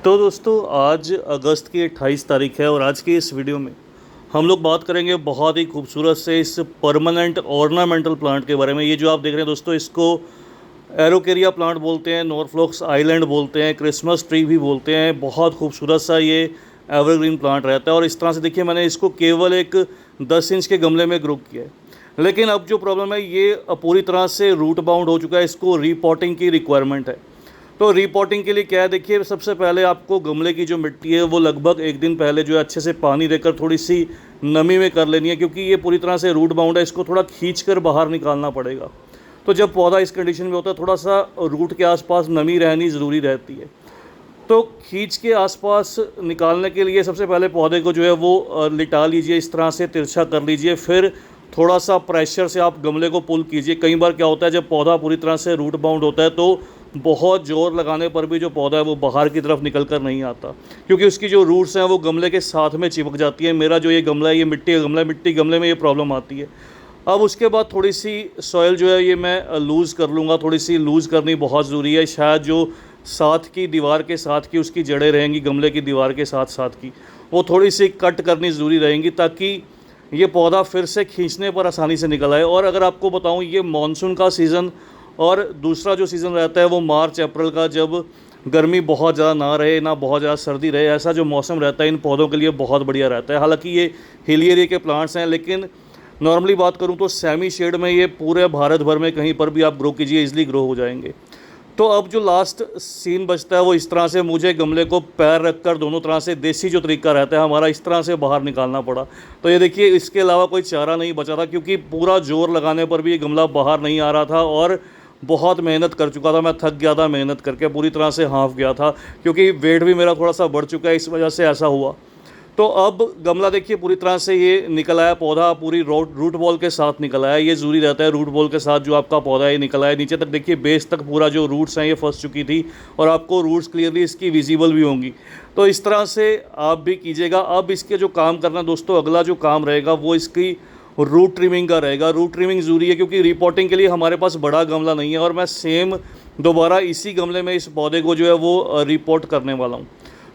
तो दोस्तों आज अगस्त की 28 तारीख है और आज की इस वीडियो में हम लोग बात करेंगे बहुत ही खूबसूरत से इस परमानेंट ऑर्नामेंटल प्लांट के बारे में। ये जो आप देख रहे हैं दोस्तों, इसको एरोकेरिया प्लांट बोलते हैं, नॉरफ्लॉक्स आइलैंड बोलते हैं, क्रिसमस ट्री भी बोलते हैं। बहुत खूबसूरत सा ये एवरग्रीन प्लांट रहता है और इस तरह से देखिए मैंने इसको केवल एक 10 इंच के गमले में ग्रो किया है। लेकिन अब जो प्रॉब्लम है, ये पूरी तरह से रूट बाउंड हो चुका है, इसको रीपॉटिंग की रिक्वायरमेंट है। तो रीपॉटिंग के लिए क्या है, देखिए सबसे पहले आपको गमले की जो मिट्टी है वो लगभग एक दिन पहले जो है अच्छे से पानी देकर थोड़ी सी नमी में कर लेनी है, क्योंकि ये पूरी तरह से रूट बाउंड है, इसको थोड़ा खींच कर बाहर निकालना पड़ेगा। तो जब पौधा इस कंडीशन में होता है, थोड़ा सा रूट के आसपास नमी रहनी ज़रूरी रहती है। तो खींच के आसपास निकालने के लिए सबसे पहले पौधे को जो है वो लिटा लीजिए, इस तरह से तिरछा कर लीजिए, फिर थोड़ा सा प्रेशर से आप गमले को पुल कीजिए। कई बार क्या होता है, जब पौधा पूरी तरह से रूट बाउंड होता है तो बहुत ज़ोर लगाने पर भी जो पौधा है वो बाहर की तरफ निकल कर नहीं आता, क्योंकि उसकी जो रूट्स हैं वो गमले के साथ में चिपक जाती है। मेरा जो ये गमला है, ये मिट्टी का गमला है, मिट्टी गमले में ये प्रॉब्लम आती है। अब उसके बाद थोड़ी सी सॉइल जो है ये मैं लूज़ कर लूँगा, थोड़ी सी लूज़ करनी बहुत ज़रूरी है। शायद जो साथ की दीवार के साथ की उसकी जड़ें रहेंगी, गमले की दीवार के साथ साथ की, वो थोड़ी सी कट करनी ज़रूरी रहेंगी, ताकि ये पौधा फिर से खींचने पर आसानी से निकल आए। और अगर आपको बताऊं, ये मानसून का सीज़न और दूसरा जो सीज़न रहता है वो मार्च अप्रैल का, जब गर्मी बहुत ज़्यादा ना रहे ना बहुत ज़्यादा सर्दी रहे, ऐसा जो मौसम रहता है इन पौधों के लिए बहुत बढ़िया रहता है। हालांकि ये हिली एरिया के प्लांट्स हैं, लेकिन नॉर्मली बात करूं तो सेमी शेड में ये पूरे भारत भर में कहीं पर भी आप ग्रो कीजिए, इजीली ग्रो हो जाएंगे। तो अब जो लास्ट सीन बचता है वो इस तरह से, मुझे गमले को पैर रखकर दोनों तरह से, देसी जो तरीका रहता है हमारा, इस तरह से बाहर निकालना पड़ा। तो ये देखिए, इसके अलावा कोई चारा नहीं बचा था, क्योंकि पूरा जोर लगाने पर भी ये गमला बाहर नहीं आ रहा था और बहुत मेहनत कर चुका था। मैं थक गया था मेहनत करके, पूरी तरह से हाँफ गया था, क्योंकि वेट भी मेरा थोड़ा सा बढ़ चुका है, इस वजह से ऐसा हुआ। तो अब गमला देखिए पूरी तरह से ये निकल आया, पौधा पूरी रूट बॉल के साथ निकल आया। ये ज़रूरी रहता है, रूट बॉल के साथ जो आपका पौधा है निकल आया। नीचे तक देखिए, बेस तक पूरा जो रूट्स हैं ये फंस चुकी थी और आपको रूट्स क्लियरली इसकी विजिबल भी होंगी। तो इस तरह से आप भी कीजिएगा। अब इसके जो काम करना दोस्तों, अगला जो काम रहेगा वो इसकी रूट ट्रिमिंग का रहेगा। रूट ट्रिमिंग ज़रूरी है, क्योंकि रिपोर्टिंग के लिए हमारे पास बड़ा गमला नहीं है और मैं सेम दोबारा इसी गमले में इस पौधे को जो है वो रिपोर्ट करने वाला हूँ।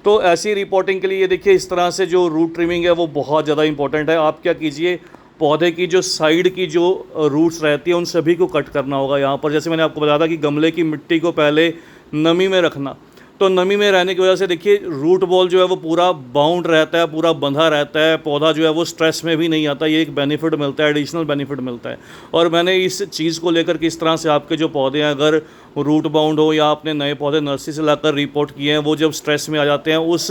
तो ऐसी रिपोर्टिंग के लिए ये देखिए, इस तरह से जो रूट ट्रिमिंग है वो बहुत ज़्यादा इंपॉर्टेंट है। आप क्या कीजिए, पौधे की जो साइड की जो रूट्स रहती है उन सभी को कट करना होगा। यहाँ पर जैसे मैंने आपको बताया था कि गमले की मिट्टी को पहले नमी में रखना, तो नमी में रहने की वजह से देखिए रूट बॉल जो है वो पूरा बाउंड रहता है, पूरा बंधा रहता है। पौधा जो है वो स्ट्रेस में भी नहीं आता, ये एक बेनिफिट मिलता है, एडिशनल बेनिफिट मिलता है। और मैंने इस चीज़ को लेकर किस तरह से आपके जो पौधे हैं, अगर रूट बाउंड हो या आपने नए पौधे नर्सरी से लाकर रिपोर्ट किए हैं, वो जब स्ट्रेस में आ जाते हैं, उस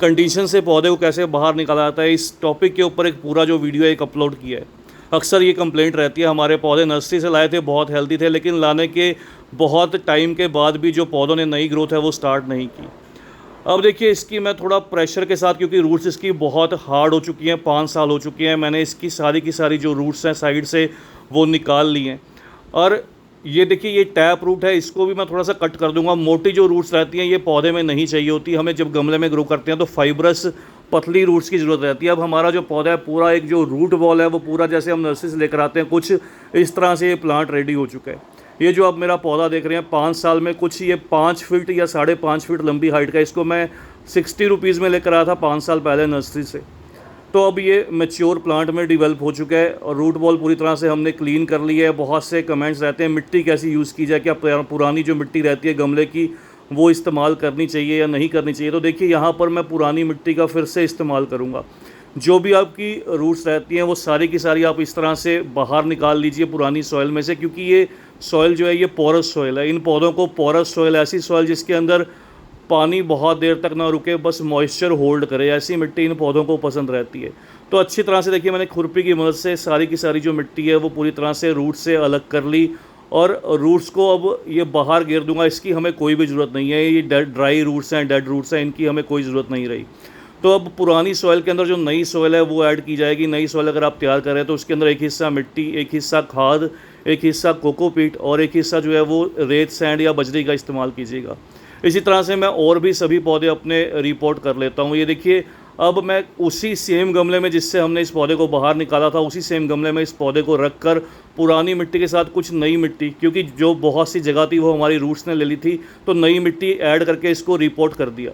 कंडीशन से पौधे को कैसे बाहर निकाला जाता है, इस टॉपिक के ऊपर एक पूरा जो वीडियो एक अपलोड किया है। अक्सर ये कंप्लेंट रहती है, हमारे पौधे नर्सरी से लाए थे, बहुत हेल्दी थे, लेकिन लाने के बहुत टाइम के बाद भी जो पौधों ने नई ग्रोथ है वो स्टार्ट नहीं की। अब देखिए, इसकी मैं थोड़ा प्रेशर के साथ, क्योंकि रूट्स इसकी बहुत हार्ड हो चुकी हैं, 5 साल हो चुके हैं, मैंने इसकी सारी की सारी जो रूट्स हैं साइड से वो निकाल ली हैं। और ये देखिए, ये टैप रूट है, इसको भी मैं थोड़ा सा कट कर दूंगा। मोटी जो रूट्स रहती हैं ये पौधे में नहीं चाहिए होती, हमें जब गमले में ग्रो करते हैं तो फाइब्रस पतली रूट्स की ज़रूरत रहती है। अब हमारा जो पौधा है, पूरा एक जो रूट बॉल है वो पूरा जैसे हम नर्सरी से लेकर आते हैं, कुछ इस तरह से ये प्लांट रेडी हो चुका है। ये जो आप मेरा पौधा देख रहे हैं, 5 साल में कुछ ये 5 फीट या 5.5 फीट लंबी हाइट का, इसको मैं 60 रुपीज़ में लेकर आया था 5 साल पहले नर्सरी से। तो अब ये मैच्योर प्लांट में डेवलप हो चुका है और रूट बॉल पूरी तरह से हमने क्लीन कर ली है। बहुत से कमेंट्स रहते हैं मिट्टी कैसी यूज़ की जाए, क्या पुरानी जो मिट्टी रहती है गमले की वो इस्तेमाल करनी चाहिए या नहीं करनी चाहिए। तो देखिए, यहाँ पर मैं पुरानी मिट्टी का फिर से इस्तेमाल करूँगा। जो भी आपकी रूट्स रहती हैं वो सारी की सारी आप इस तरह से बाहर निकाल लीजिए पुरानी सॉइल में से, क्योंकि ये सॉइल जो है ये पोरस सॉइल है। इन पौधों को पोरस सॉइल, ऐसी सॉइल जिसके अंदर पानी बहुत देर तक ना रुके, बस मॉइस्चर होल्ड करे, ऐसी मिट्टी इन पौधों को पसंद रहती है। तो अच्छी तरह से देखिए, मैंने खुरपी की मदद से सारी की सारी जो मिट्टी है वो पूरी तरह से रूट से अलग कर ली और रूट्स को अब ये बाहर गिर दूंगा। इसकी हमें कोई भी ज़रूरत नहीं है, ये ड्राई रूट्स हैं, डेड रूट्स हैं, इनकी हमें कोई ज़रूरत नहीं रही। तो अब पुरानी सॉइल के अंदर जो नई सॉइल है वो ऐड की जाएगी। नई सॉइल अगर आप तैयार करें तो उसके अंदर एक हिस्सा मिट्टी, एक हिस्सा खाद, एक हिस्सा कोकोपीट और एक हिस्सा जो है वो रेत, सैंड या बजरी का इस्तेमाल कीजिएगा। इसी तरह से मैं और भी सभी पौधे अपने रिपोर्ट कर लेता हूँ। ये देखिए, अब मैं उसी सेम गमले में जिससे हमने इस पौधे को बाहर निकाला था, उसी सेम गमले में इस पौधे को रख कर पुरानी मिट्टी के साथ कुछ नई मिट्टी, क्योंकि जो बहुत सी जगह थी वो हमारी रूट्स ने ले ली थी, तो नई मिट्टी ऐड करके इसको रिपोर्ट कर दिया।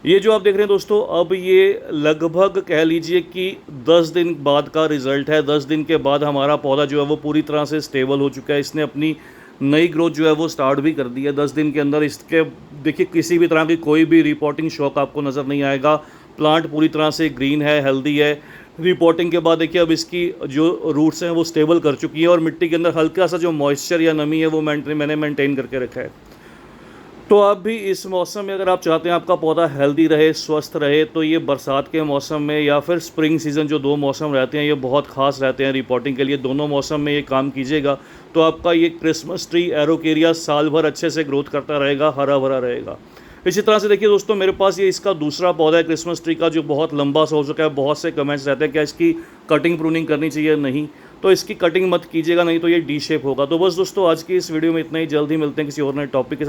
ये जो आप देख रहे हैं दोस्तों, अब ये लगभग कह लीजिए कि 10 दिन बाद का रिज़ल्ट है। 10 दिन के बाद हमारा पौधा जो है वो पूरी तरह से स्टेबल हो चुका है। इसने अपनी नई ग्रोथ जो है वो स्टार्ट भी कर दी है। 10 दिन के अंदर इसके देखिए किसी भी तरह की कोई भी रिपोर्टिंग शॉक आपको नज़र नहीं आएगा। प्लांट पूरी तरह से ग्रीन है, हेल्दी है। रिपोर्टिंग के बाद देखिए अब इसकी जो रूट्स हैं वो स्टेबल कर चुकी है और मिट्टी के अंदर हल्का सा जो मॉइस्चर या नमी है वो मैंने मेंटेन करके रखा है। तो आप भी इस मौसम में अगर आप चाहते हैं आपका पौधा हेल्दी रहे, स्वस्थ रहे, तो ये बरसात के मौसम में या फिर स्प्रिंग सीज़न, जो 2 मौसम रहते हैं ये बहुत ख़ास रहते हैं रिपोर्टिंग के लिए। दोनों मौसम में ये काम कीजिएगा तो आपका ये क्रिसमस ट्री एरोकेरिया साल भर अच्छे से ग्रोथ करता रहेगा, हरा भरा रहेगा। इसी तरह से देखिए दोस्तों, मेरे पास ये इसका दूसरा पौधा है क्रिसमस ट्री का, जो बहुत लंबा सा हो चुका है। बहुत से कमेंट्स रहते हैं क्या इसकी कटिंग प्रूनिंग करनी चाहिए? नहीं, तो इसकी कटिंग मत कीजिएगा, नहीं तो ये डी शेप होगा। तो बस दोस्तों आज की इस वीडियो में इतना ही। जल्द ही मिलते हैं किसी और नए टॉपिक के साथ।